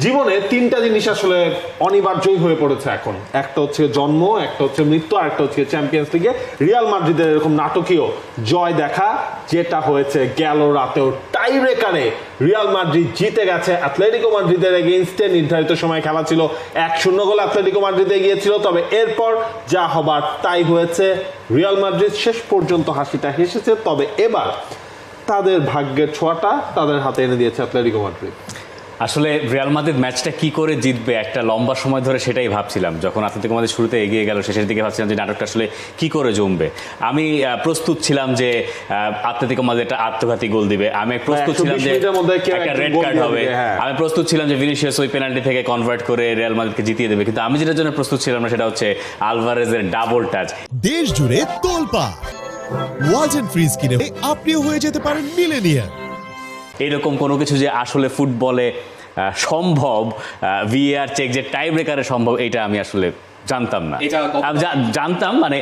জীবনে তিনটা জিনিস আসলে অনিবার্যই হয়ে পড়েছে এখন, একটা হচ্ছে জন্ম, একটা হচ্ছে মৃত্যু, আর একটা হচ্ছে চ্যাম্পিয়ন্স লিগে রিয়াল মাদ্রিদের এরকম নাটকীয় জয় দেখা, যেটা হয়েছে গেল রাতেও টাই ব্রেকারে রিয়াল মাদ্রিদ জিতে গেছে অ্যাটলেটিকো মাদ্রিদের এগেইনস্টে। নির্ধারিত সময় খেলা ছিল 1-0 গোলে অ্যাটলেটিকো মাদ্রিদ এগিয়ে ছিল, তবে এরপর যা হবার তাই হয়েছে। রিয়াল মাদ্রিদ শেষ পর্যন্ত হাসিটা হেসেছে, তবে এবার তাদের ভাগ্যের ছোঁয়াটা তাদের হাতে এনে দিয়েছে অ্যাটলেটিকো মাদ্রিদ। আসলে রিয়াল মাদ্রিদ ম্যাচটা কি করে জিতবে একটা লম্বা সময় ধরে সেটাই ভাবছিলাম। যখন আতলেতিকো মাদ্রিদ শুরুতে এগিয়ে গেল, শেষের দিকে ভাবছিলাম যে নাটকটা আসলে কি করে জমবে। আমি প্রস্তুত ছিলাম যে আতলেতিকো মাদ্রিদ একটা আত্মঘাতী গোল দিবে, আমি প্রস্তুত ছিলাম যে একটা রেড কার্ড হবে, আমি প্রস্তুত ছিলাম যে ভিনিসিয়াস ওই পেনাল্টি থেকে কনভার্ট করে রিয়াল মাদ্রিদকে জিতিয়ে দেবে। কিন্তু আমি যেটার জন্য প্রস্তুত ছিলাম না সেটা হচ্ছে আলভারেজের ডাবল টাচ। দেশ জুড়ে তোলপাড় ওয়ালটন ফ্রিজ কিনে আপনিও হয়ে যেতে পারেন মিলেনিয়ার। এরকম কোনো কিছু যে আসলে ফুটবলে সম্ভব, ভিএআর চেক যে টাই ব্রেকারে সম্ভব, এটা আমি আসলে জানতাম না। জানতাম মানে